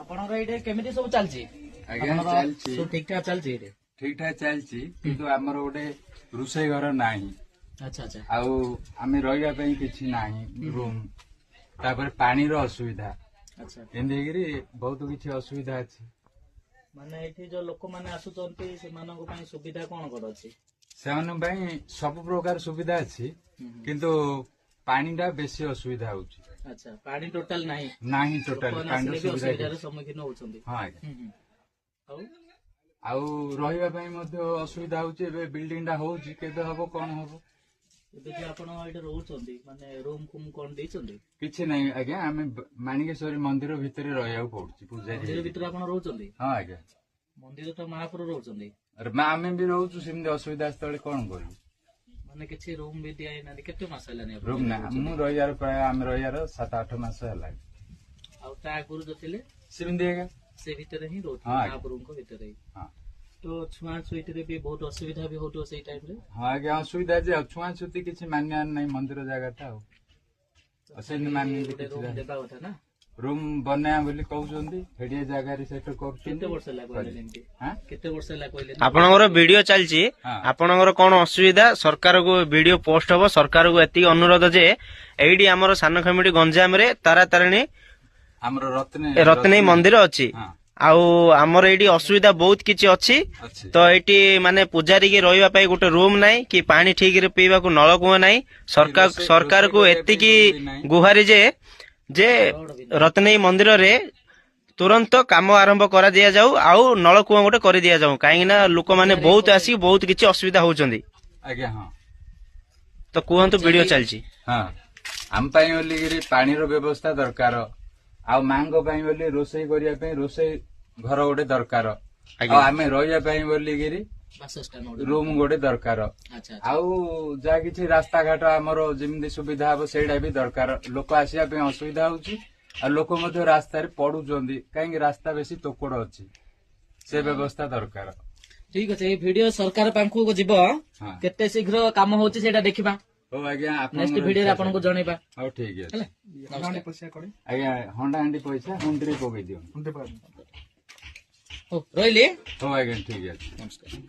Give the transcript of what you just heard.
ଆପଣଙ୍କର ଏଇଠି କେମିତି ସବୁ ଚାଲିଛି? ଆଜ୍ଞା ଆପଣଙ୍କର ଚାଲିଛି ସବୁ ଠିକ ଠାକ ଚାଲିଛି ଏଇଠି? ଠିକ ଠାକ ଚାଲିଛି କିନ୍ତୁ ଆମର ଗୋଟେ ରୋଷେଇ ଘର ନାହିଁ ଆଚ୍ଛା ଆଚ୍ଛା। ଆଉ ଆମେ ରହିବା ପାଇଁ କିଛି ନାହିଁ ରୁମ୍ ତାପରେ ପାଣିର ଅସୁବିଧା ଆଚ୍ଛା ଏମିତି ହେଇକିରି ବହୁତ କିଛି ଅସୁବିଧା ଅଛି। ମାନେ ଏଠି ଯୋଉ ଲୋକମାନେ ଆସୁଛନ୍ତି ସେମାନଙ୍କ ପାଇଁ ସୁବିଧା କଣ କଣ ଅଛି? ସେମାନଙ୍କ ପାଇଁ ସବୁ ପ୍ରକାର ସୁବିଧା ଅଛି କିନ୍ତୁ ପାଣିଟା ବେଶୀ ଅସୁବିଧା ହଉଛି। ଆଚ୍ଛା ପାଣି ଟୋଟାଲ ନାହିଁ? ନାହିଁ ଟୋଟାଲି ଲୋକମାନେ ପାଣିର ଆସିଲେ ବି ସୁବିଧା ଅସୁବିଧାର କିଛି। ସମ୍ମୁଖୀନ ହଉଛନ୍ତି। ହଁ ଆଜ୍ଞା ଆଉ ଆଉ ରହିବା ପାଇଁ ମଧ୍ୟ ଅସୁବିଧା ହଉଛି। ଏବେ ବିଲ୍ଡିଂ ଟା ହଉଛି କେବେ ହବ କଣ ହବ ଏବେ ଯେ ଆପଣ ଏଇଠି ରହୁଛନ୍ତି ମାନେ ରୁମ୍ ଫୁମ୍ କଣ ଦେଇଛନ୍ତି? କିଛି ନାହିଁ ଆଜ୍ଞା। ଆମେ ମାଣିକେଶ୍ୱରୀ ମନ୍ଦିର ଭିତରେ ରହିବାକୁ ପଡୁଛି ପୂଜାରୀ ମନ୍ଦିର ହେଇକି। ଭିତରେ ଆପଣ ରହୁଛନ୍ତି? ହଁ ଆଜ୍ଞା ମନ୍ଦିର ତ ମହାପୁର ରହୁଛନ୍ତି। ଆମେ ବି ରହୁଛୁ ସେମିତି ଅସୁବିଧା ସ୍ଥଳେ କଣ କରିବୁ। ମାନେ କିଛି ରୁମ୍ ବି ଦିଆ ହେଇନାହାନ୍ତି? କେତେ ମାସ ହେଲାନି ଆପଣ ରୁମ୍ ଏଠି ନା ରହୁଛନ୍ତି? ମୁଁ ରହିବାର ପ୍ରାୟ ଆମେ ରହିବାର 7-8 ମାସ ହେଲାଣି। ଆଉ ତା ଆଗରୁ ଯୋଉ ଥିଲେ ସେମିତି ଆଜ୍ଞା ସେ ଭିତରେ ହିଁ ରହୁଥିଲେ ହଁ ଆଜ୍ଞା। ମହାପୁରୁଙ୍କ ଭିତରେ ହିଁ। ହଁ ତ ଛୁଆଁ ଛୁଇଟିରେ ବି ବହୁତ ଅସୁବିଧା ବି ହଉଥିବ ସେଇ ଟାଇମରେ? ହଁ ଆଜ୍ଞା ଅସୁବିଧା ଯେ ଆଉ ଛୁଆଁଛୁତି କିଛି ମାନିବାର ନାହିଁ ମନ୍ଦିର ଜାଗାଟା ଆଉ ସେମିତି ମାନିକି ଗୋଟେ କିଛି ରୁମ୍ ଦେବା କଥା ନା? ରୁମ୍ ବନେଇବା ବୋଲି କହୁଛନ୍ତି ହେଡିଆ ଜାଗାରେ ସେଠୁ କରୁଛନ୍ତି। କେତେ ବର୍ଷ ହେଲା କହିଲେ ଏମିତି? ହଁ? କେତେ ବର୍ଷ ହେଲା କହିଲେ? ଆପଣଙ୍କର ଭିଡିଓ ଚାଲିଛି ହଁ। ଆପଣଙ୍କର କଣ ଅସୁବିଧା ସରକାରକୁ ଭିଡିଓ ପୋଷ୍ଟ ହବ। ସରକାରକୁ ଏତିକି ଅନୁରୋଧ ଯେ ଏଇଠି ଆମର ସାନ ଖେମିଡି ଗଞ୍ଜାମରେ ତାରାତାରିଣୀ ଆମର ରତ୍ନେଇ ମନ୍ଦିର ଅଛି। ହଁ ଆଉ ଆମର ଏଇଠି ଅସୁବିଧା ବହୁତ କିଛି ଅଛି। ଅଛି। ତ ଏଇଠି ମାନେ ପୂଜାରୀ କି ରହିବା ପାଇଁ ଗୋଟେ ରୁମ୍ ନାହିଁ କି ପାଣି ଠିକରେ ପିଇବାକୁ ନଳକୂଅ ନାହିଁ। ସରକାରକୁ ରୋଷେଇ କରିବା ପାଇଁ ଏତିକି room ବି ନାହିଁ। ଗୁହାରି ଯେ ରତ୍ନେଇ ମନ୍ଦିରରେ ତୁରନ୍ତ କାମ ଆରମ୍ଭ କରାଦିଆଯାଉ ଆଉ ନଳକୂଅ ଗୋଟେ କରିଦିଆଯାଉ। କାହିଁକି ନା ଲୋକମାନେ ବହୁତ ଆସିକି ବହୁତ କିଛି ଅସୁବିଧା ହଉଛନ୍ତି। ଆଜ୍ଞା ହଁ ତ କୁହନ୍ତୁ ଭିଡିଓ ଚାଲିଛି। ହଁ ଆମ ପାଇଁ ବୋଲିକିରି ପାଣିର ବ୍ୟବସ୍ଥା ଦରକାର ଆଉ ମାଙ୍କ ପାଇଁ ବୋଲି ରୋଷେଇ କରିବା ପାଇଁ ରୋଷେଇ ଘର ଗୋଟେ ଦରକାର ଆଜ୍ଞା। ଆଉ ଆମେ ରହିବା ପାଇଁ ବୋଲିକିରି ବାସସ୍ଥାନ ଗୋଟେ ରୁମ୍ ଗୋଟେ ଦରକାର ଆଚ୍ଛା ଆଉ ଯାହା କିଛି ରାସ୍ତାଘାଟ ଆମର ଯେମିତି ସୁବିଧା ହବ ସେଇଟା ବି ଦରକାର। ଲୋକ ଆସିବା ପାଇଁ ଅସୁବିଧା ହଉଛି ଆଉ ଲୋକ ମଧ୍ୟ ରାସ୍ତାରେ ପଡୁଛନ୍ତି କାହିଁକି ରାସ୍ତା ବେଶୀ ତୋକଡ ଅଛି ସେ ବ୍ୟବସ୍ଥା ଦରକାର। ଠିକ ଅଛି। ଏଇ ଭିଡିଓ ସରକାର ପାଖକୁ ଯିବ ହଁ କେତେ ଶୀଘ୍ର କାମ ହଉଛି ସେଇଟା ଦେଖିବା। ହଉ ଆଜ୍ଞା ନେକ୍ସଟ ଆପଣଙ୍କର ଭିଡିଓରେ ଇଚ୍ଛା ଆପଣଙ୍କୁ ସରିଲା। ଜଣେଇବା। ହଉ ଠିକ ଅଛି ହେଲା ନମସ୍କାର। ଆଜ୍ଞା ହଣ୍ଡା ହାଣ୍ଡି ପଇସା ହୁଣ୍ଡିରେ ପକେଇ ଦିଅନ୍ତୁ। ହଉ ରହିଲି। ହଉ ଆଜ୍ଞା ଠିକ ଅଛି। ନମସ୍କାର।